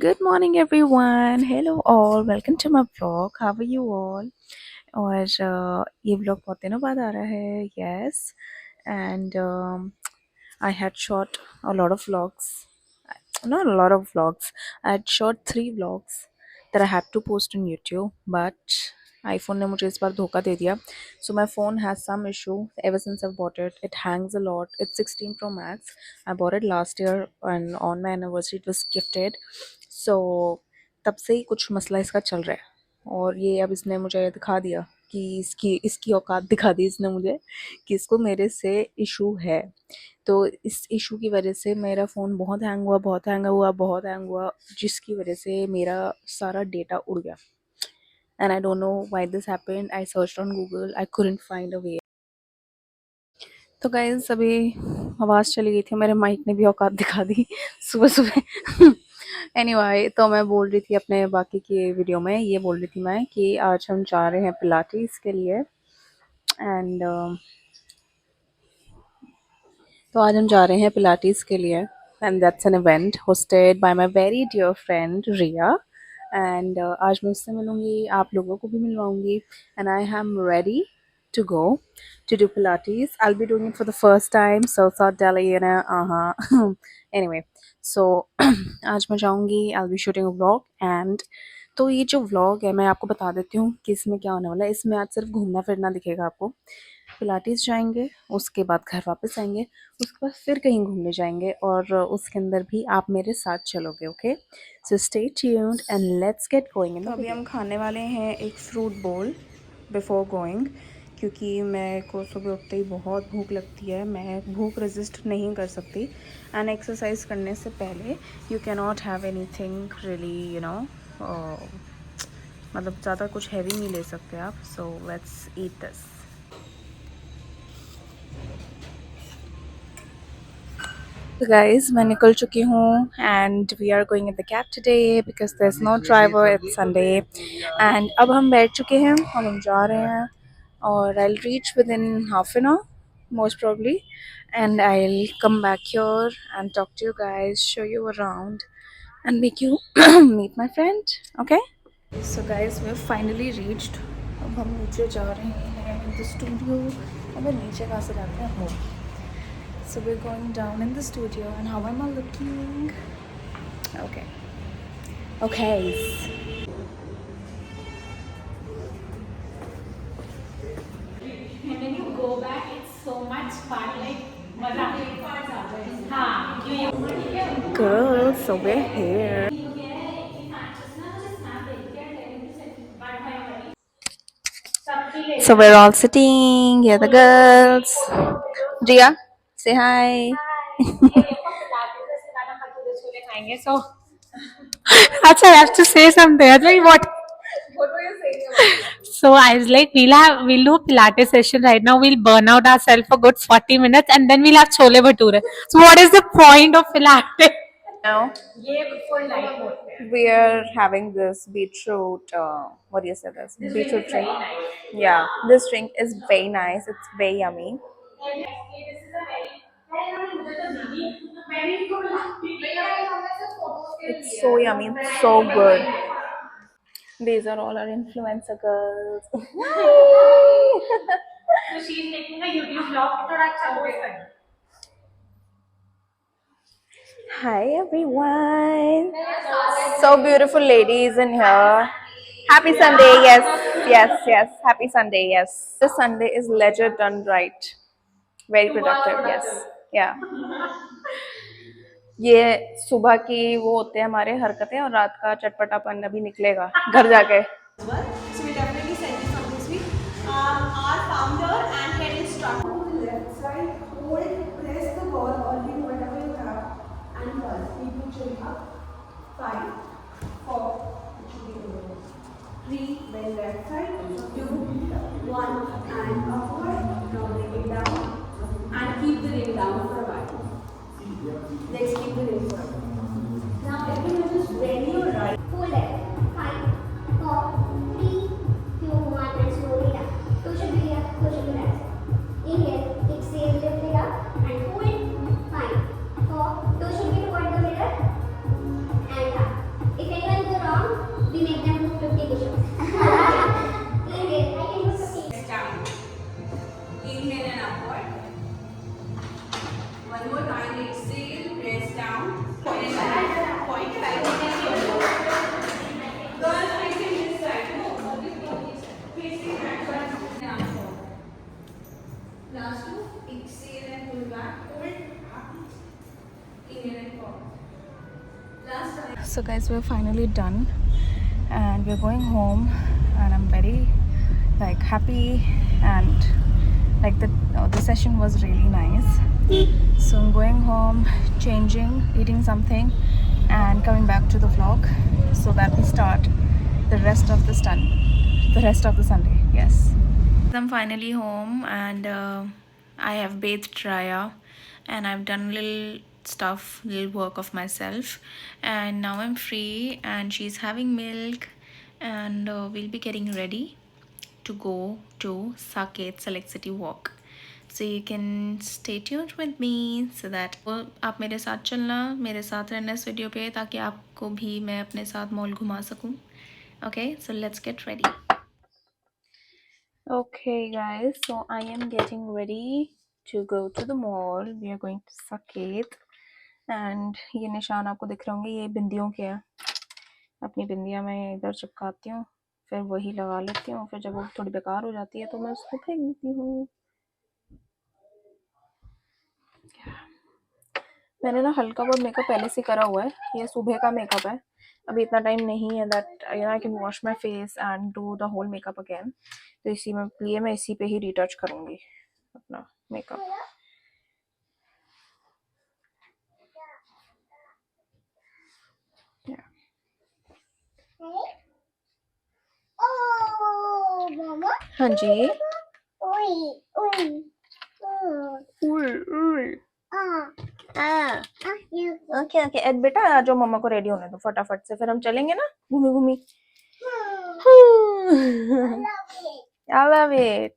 Good morning, everyone. Hello, all. Welcome to my vlog. How are you all? और ये vlog बहुत दिनों बाद आ रहा है. Yes, and I had shot a lot of vlogs. Not a lot of vlogs. I had shot 3 vlogs that I had to post on YouTube, but iPhone ने मुझे इस बार धोखा दे दिया. So my phone has some issue ever since I've bought it. It hangs a lot. It's 16 Pro Max. I bought it last year and on my anniversary it was gifted. So तब से ही कुछ मसला इसका चल रहा है और ये अब इसने मुझे दिखा दिया कि इसकी इसकी औकात दिखा दी इसने मुझे कि इसको मेरे से इशू है. तो इस इशू की वजह से मेरा फ़ोन बहुत हैंग हुआ बहुत हैंग हुआ बहुत हैंग हुआ जिसकी वजह से मेरा सारा डेटा उड़ गया. And I don't know why this happened. I searched on Google. I couldn't find a way. तो गाइस अभी आवाज़ चली गई थी. मेरे माइक ने भी औकात दिखा दी सुबह सुबह. एनीवे तो मैं बोल रही थी अपने बाकी की वीडियो में ये बोल रही थी मैं कि आज हम जा रहे हैं पिलाटीज के लिए. एंड तो आज हम जा रहे हैं पिलाटीज के लिए. And that's an event hosted by my very dear friend Riya. And आज मैं उससे मिलूंगी. आप लोगों को भी मिलवाऊंगी. And I am ready to go to do Pilates. I'll be doing it for the first time. So South Delhi, you know. Anyway, so आज मैं जाऊंगी. I'll be shooting a vlog and तो ये जो व्लॉग है मैं आपको बता देती हूँ कि इसमें क्या होने वाला है. इसमें आज सिर्फ घूमना फिरना दिखेगा आपको. पिलाटीज जाएंगे, उसके बाद घर वापस आएंगे, उसके बाद फिर कहीं घूमने जाएंगे और उसके अंदर भी आप मेरे साथ चलोगे. Okay, so stay tuned and let's get going. तो अभी हम खाने वाले हैं एक फ्रूट बोल बिफोर गोइंग क्योंकि मेरे को सुबह उठते ही बहुत भूख लगती है. मैं भूख रेजिस्ट नहीं कर सकती. एंड एक्सरसाइज करने से पहले यू कैन नॉट हैव एनी थिंग रियली यू नो मतलब ज़्यादा कुछ हैवी नहीं ले सकते आप. So let's eat this. तो गाइज मैं निकल चुकी हूँ and we are going in the cab today because there is no driver. It's Sunday and अब हम बैठ चुके हैं. अब हम जा रहे हैं और I will reach with in half an hour most probably, and I'll come back here and talk to you guys, show you around and make you meet my friend. Okay, so guys we've finally reached. अब हम नीचे जा रहे हैं in the studio. अब नीचे कहाँ से जाते हैं हम. So we're going down in the studio and how am I looking? Okay. Okay. And when you go back, it's so much fun. Like, मजा हाँ. Girls, so we're here. So we're all sitting. Here the girls. Jia, say hi. So, Acha, I have to say something. I was like, what? What were you saying? So I was like, we'll do Pilates session right now. We'll burn out ourselves for good 40 minutes, and then we'll have chole bhature. So what is the point of Pilates? Now we are having this beetroot. What do you say this? Beetroot drink. Yeah, this drink is very nice. It's very yummy. It's so yummy. It's so good. These are all our influencer girls. So she's making a YouTube vlog. थोड़ा अच्छा post. Hi everyone. So beautiful ladies in here. Happy Sunday. Yes, yes, yes. Happy Sunday. Yes. This Sunday is legit done right. Very productive. Yes. Yeah. ये सुबह की वो होते हैं हमारे हरकतें और रात का चटपटापन अभी निकलेगा घर जाके. So we definitely send you some this week. Our founder and head instructor. On the left side, hold, press the ball or hit whatever you have, and pulse. Keep your chin up. 5, 4, it should be over. 3, then left side. 2, 1, and upward. Now bring it down, and keep the ring down for a while. Next, keep the ring for a while. Now everyone just bend your right. 4 left, 5, 4. So guys, we're finally done and we're going home, and I'm very like happy, and like the session was really nice. So I'm going home, changing, eating something, and coming back to the vlog so that we start the rest of the Sunday. Yes. I'm finally home, and I have bathed Raya, and I've done little stuff, little work of myself, and now I'm free, and she's having milk, and we'll be getting ready to go to Saket Select City Walk. So you can stay tuned with me so that आप मेरे साथ चलना, मेरे साथ रहना इस video पे, ताकि आपको भी मैं अपने साथ मॉल घुमा सकूं. Okay, so let's get ready. Okay guys, so I am getting ready to go to the mall. We are going to Saket, and ये निशान आपको दिख रहे होंगे, ये बिंदियों के हैं. अपनी बिंदियां मैं इधर चिपकाती हूँ, फिर वही लगा लेती हूँ, फिर जब वो थोड़ी बेकार हो जाती है तो मैं उसको फेंक देती हूँ. मैंने ना हल्का बहुत मेकअप पहले से करा हुआ है, ये सुबह का मेकअप है. अभी इतना टाइम नहीं है that I can wash my face and do the whole makeup again. तो इसी में लिए मैं इसी पे ही रिटच करूँगी अपना मेकअप. हाँ जी. ओके ओके एड बेटा, आ जाओ, मम्मा को रेडी होने दो फटाफट से, फिर हम चलेंगे ना घूमी घूमी. I love it.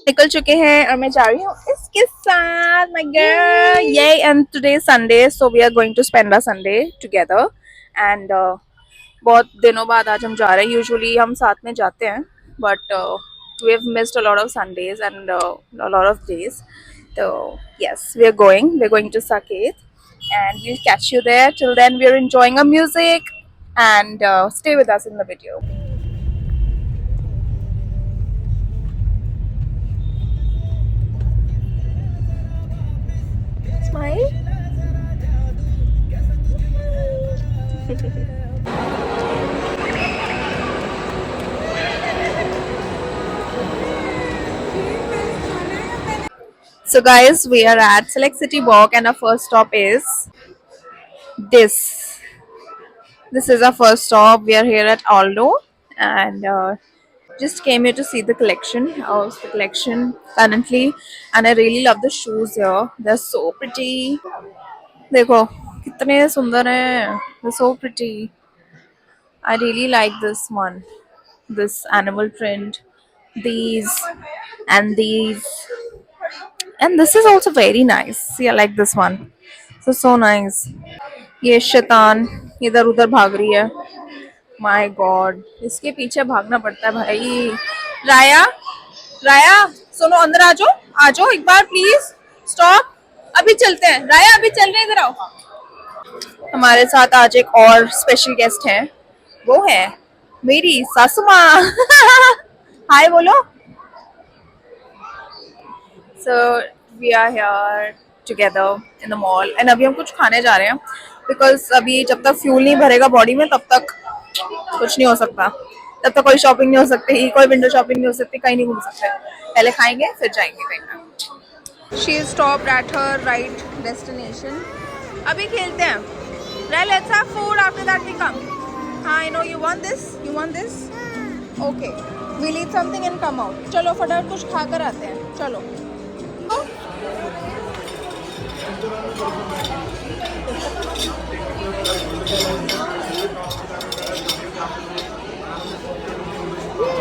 निकल चुके हैं और मैं जा रही हूँ इसके साथ, माय गर्ल. ये and today Sunday, so we are going to spend a Sunday together. And बहुत दिनों बाद आज हम जा रहे हैं. यूजुअली हम साथ में जाते हैं, but we have missed a lot of Sundays and a lot of days. So yes, we're going to Saket, and we'll catch you there. Till then, we're enjoying our music, and stay with us in the video. Smile. So guys, we are at Select City Walk, and our first stop is this. This is our first stop. We are here at Aldo, and just came here to see the collection. How's the collection currently? And I really love the shoes here. They're so pretty. देखो कितने सुंदर हैं. They're so pretty. I really like this one. This animal print. These and these. And this is also very nice. See, I like this one. So nice. ये शैतान इधर उधर भाग रही है. माय गॉड, इसके पीछे भागना पड़ता है भाई. राया, राया सुनो, अंदर आ जाओ एक बार प्लीज. स्टॉप. अभी चलते हैं राया, अभी चल रहे, इधर आओ. हमारे साथ आज एक और स्पेशल गेस्ट है, वो है मेरी सासू माँ. हाय बोलो. So we are here together in the mall, and अभी हम कुछ खाने जा रहे हैं, because अभी जब तक फ्यूल नहीं भरेगा बॉडी में तब तक कुछ नहीं हो सकता. तब तक कोई शॉपिंग नहीं हो सकती, कोई विंडो शॉपिंग नहीं हो सकती, कहीं नहीं घूम सकते. पहले खाएंगे फिर जाएंगे कहीं ना. She is stopped at her right destination. अभी खेलते हैं. Right, let's have food. After that we come. हाँ, I know you want this. You want this? Okay. We'll eat something and come out. चलो फटाफट कुछ खा कर आते हैं. चलो.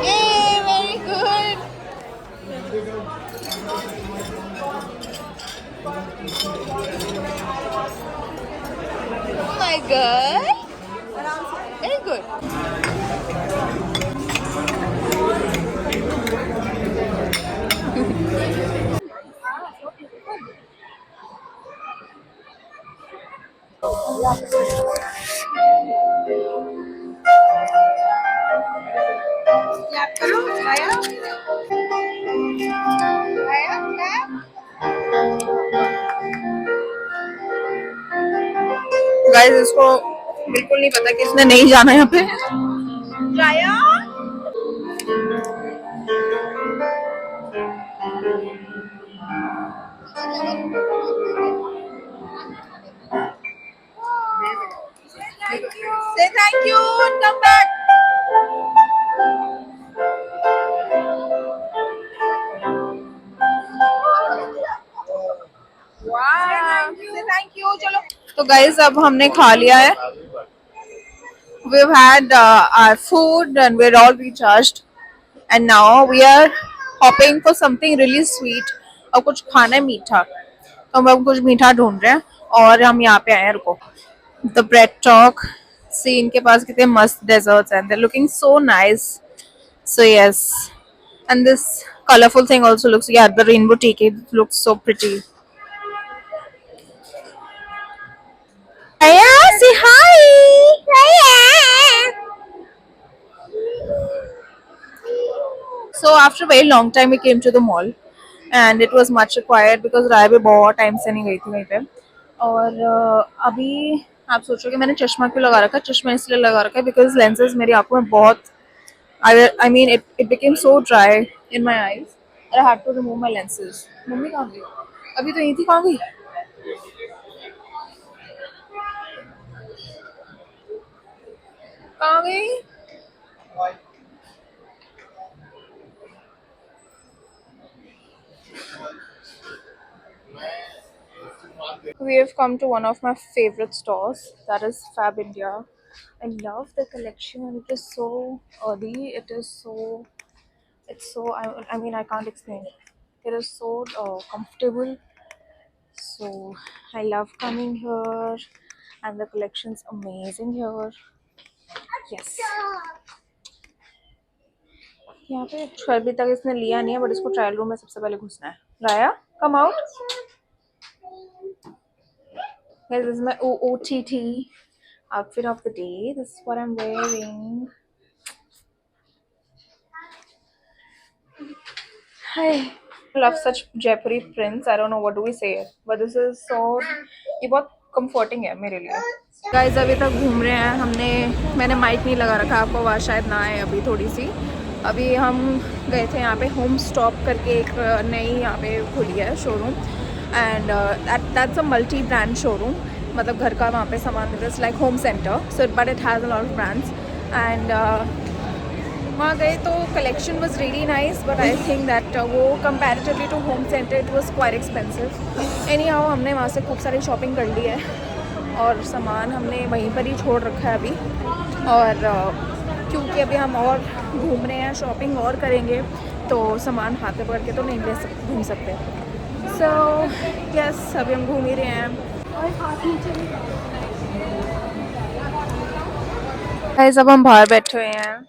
Yay, very good. Oh my god. Very good. Clap करो, आया? आया? Clap? गाइस इसको बिल्कुल नहीं पता कि इसने नहीं जाना यहाँ पे। राया say thank you and come back. Wow. Say thank you. चलो। तो गाइस अब हमने खा लिया है। We've had our food and we're all recharged. And now we are hopping for something really sweet. और कुछ खाना है मीठा, तो हम अब कुछ मीठा ढूंढ रहे हैं और हम यहाँ पे आए हैं। रुको, द ब्रेड टॉक। सी इनके पास कितने मस्त डेजर्ट्स हैं, they're looking so nice. So yes, and this colorful thing also looks, yeah, the rainbow tiki looks so pretty. Aya, say hi. Aya. So after a very long time we came to the mall and it was much required because राय भी बहुत time से नहीं गई थी वहीं पे। और अभी आप सोचोगे मैंने चश्मा क्यों लगा रखा है। चश्मा इसलिए लगा रखा है बिकॉज लेंसेज मेरी आंखों में बहुत, I mean it became so dry in my eyes that I had to remove my lenses. Mummy कहाँ गई? अभी तो यहीं थी, कहाँ गई? कहाँ गई? We have come to one of my favorite stores, that is Fab India. I love the collection. It is so earthy. It is so, it's so, I mean I can't explain. It is so comfortable. So I love coming here and the collection's amazing here. Yes. यहाँ पे अभी तक इसने लिया नहीं है but इसको trial room में सबसे पहले घुसना है। राया, come out. Guys, this is my OOTT outfit of the day. This is what I'm wearing. Hi. I love such Jaipuri prints. I don't know what do we say, but this is so, ये बहुत comforting है मेरे लिए। Guys, अभी तक घूम रहे हैं हमने। मैंने माइक नहीं लगा रखा, आपको आवाज़ शायद ना आए अभी थोड़ी सी। अभी हम गए थे यहाँ पे होम स्टॉप करके, एक नई यहाँ पे खुली है showroom and that's a multi brand showroom. मतलब घर का वहाँ पे सामान मिलता है, like Home Centre. So but it has a lot of brands and वहाँ गए तो collection was really nice but I think that वो comparatively to Home Centre it was quite expensive. Anyhow हमने वहाँ से खूब सारी शॉपिंग कर ली है और सामान हमने वहीं पर ही छोड़ रखा है अभी। और क्योंकि अभी हम और घूम रहे हैं, शॉपिंग और करेंगे, तो सामान हाथ में पकड़ के तो नहीं घूम सकते। सो यस, अभी हम घूम ही रहे हैं। गाइस अब हम बाहर बैठे हुए हैं।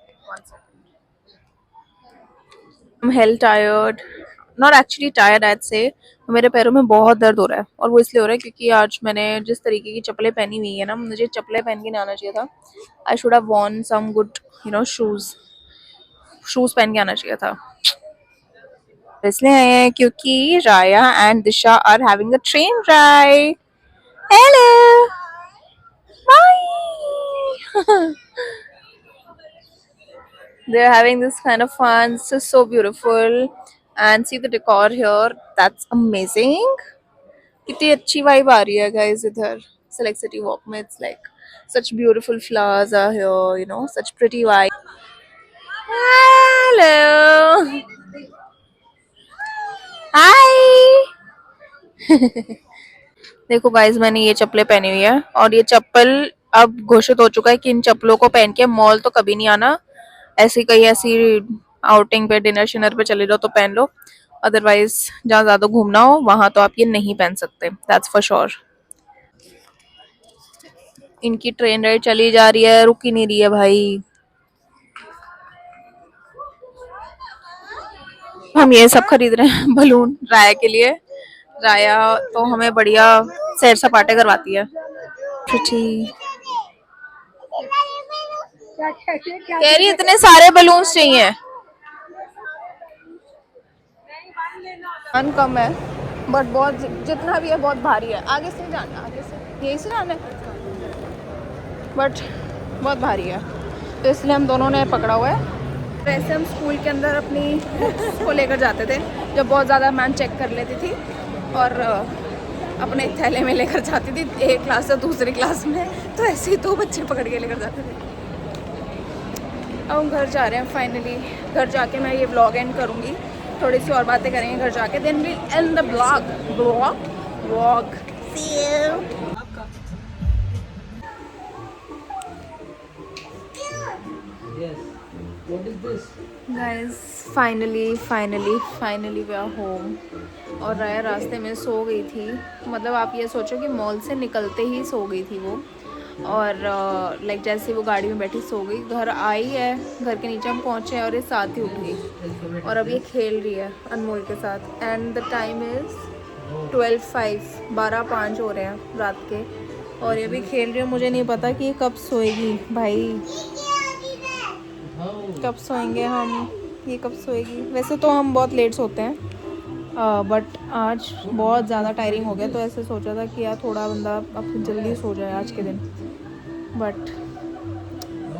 I'm hell tired, not actually tired I'd say। मेरे पैरों में बहुत दर्द हो रहा है और वो इसलिए हो रहा है क्योंकि आज मैंने जिस तरीके की चप्पलें पहनी हुई है ना, मुझे चप्पलें पहन के नहीं आना चाहिए था। I should have worn some good shoes पहन के आना चाहिए था। इसलिए आए हैं क्योंकि Raya and Disha are having a train ride. Hello bye. They're having this kind of fun. This is so beautiful and see the decor here, that's amazing। कितनी अच्छी वाइब आ रही है गाइस इधर सेलेक्ट सिटी वॉक में। It's like such beautiful flowers are here, such pretty vibe। Hello hi. देखो guys, मैंने ये चप्पलें पहनी हुई है और ये चप्पल अब घोषित हो चुका है कि इन चप्पलों को पहन के मॉल तो कभी नहीं आना। ऐसी कहीं ऐसी आउटिंग पे, डिनर शिनर पे चले जाओ तो पहन लो, अदरवाइज जहाँ ज्यादा घूमना हो वहां तो आप ये नहीं पहन सकते, दैट्स फॉर श्योर। इनकी ट्रेन राइड चली जा रही है, रुक ही नहीं रही है भाई। हम ये सब खरीद रहे हैं बलून राया के लिए। राया तो हमें बढ़िया सैर सपाटे करवाती है। प्रिटी कह रही इतने सारे बलून्स चाहिए। कम है बट बहुत, जितना भी है बहुत भारी है। आगे से जाना, आगे से, यही से जाना है। बट बहुत भारी है, तो इसलिए हम दोनों ने पकड़ा हुआ है। वैसे हम स्कूल के अंदर अपनी बुक्स को लेकर जाते थे जब बहुत ज़्यादा मैम चेक कर लेती थी, और अपने थैले में लेकर जाती थी एक क्लास से दूसरी क्लास में, तो ऐसे ही 2 बच्चे पकड़ के लेकर जाते थे। अब हम घर जा रहे हैं फाइनली। घर जाके मैं ये व्लॉग एंड करूँगी, थोड़ी सी और बातें करेंगे घर जाके, then will end the vlog. See you. Guys finally we are home. और राया रास्ते में सो गई थी, मतलब आप ये सोचो कि मॉल से निकलते ही सो गई थी वो, और लाइक जैसे वो गाड़ी में बैठी सो गई। घर आई है, घर के नीचे हम पहुँचे हैं और ये साथ ही उठ गई, और अब ये खेल रही है अनमोल के साथ। एंड द टाइम इज़ 12:05, 12:05 हो रहे हैं रात के, और ये भी खेल रही है। मुझे नहीं पता कि ये कब सोएगी भाई, कब सोएंगे हम, ये कब सोएगी। वैसे तो हम बहुत लेट सोते हैं, बट आज बहुत ज़्यादा टायरिंग हो गया, तो ऐसे सोचा था कि यार थोड़ा बंदा अब जल्दी सो जाए आज के दिन। बट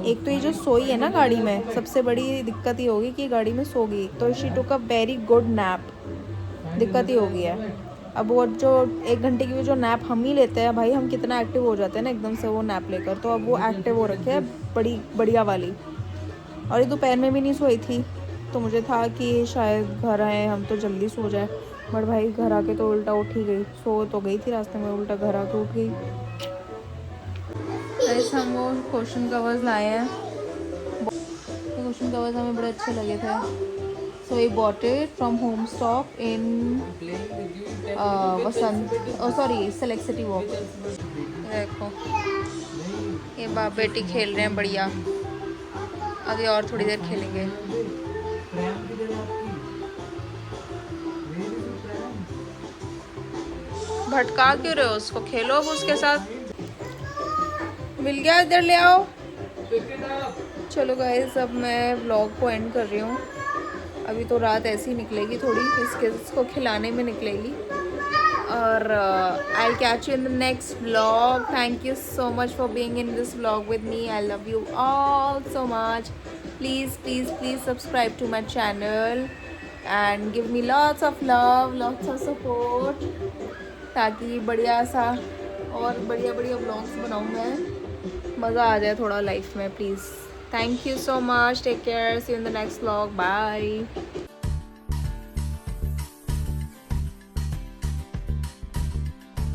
एक तो ये जो सोई है ना गाड़ी में, सबसे बड़ी दिक्कत ये होगी कि गाड़ी में सो गई, तो she took a very good nap. दिक्कत ही हो गई है। अब वो जो 1 घंटे की जो नैप हम ही लेते हैं भाई, हम कितना एक्टिव हो जाते हैं ना एकदम से वो नैप लेकर, तो अब वो एक्टिव हो रखे है बढ़िया वाली। और ये दोपहर में भी नहीं सोई थी, तो मुझे था कि शायद घर आए हम तो जल्दी सो जाए, बट भाई घर आके तो उल्टा उठ ही गई। सो तो गई थी रास्ते में, उल्टा घर आके उठ गई। ऐसे हम वो क्वेश्चन कवर्स लाए हैं, क्वेश्चन कवर्स हमें बड़े अच्छे लगे थे, so we bought it from home stock in Vasant, sorry Select City Walk. देखो ये बाप बेटी खेल रहे हैं बढ़िया, अभी और थोड़ी देर खेलेंगे। भटका क्यों रहे हो उसको, खेलो अब उसके साथ। मिल गया, इधर ले आओ। चलो गाइस, अब मैं व्लॉग को एंड कर रही हूँ। अभी तो रात ऐसी निकलेगी थोड़ी, इसको खिलाने में निकलेगी, और I catch you in the next vlog. Thank you so much for being in this vlog with me. I love you all so much. Please subscribe to my channel and give me lots of love, lots of support, ताकि बढ़िया सा और बढ़िया vlogs बनाऊँ मैं, मज़ा आ जाए थोड़ा लाइफ में। Please, thank you so much, take care, see you in the next vlog, bye.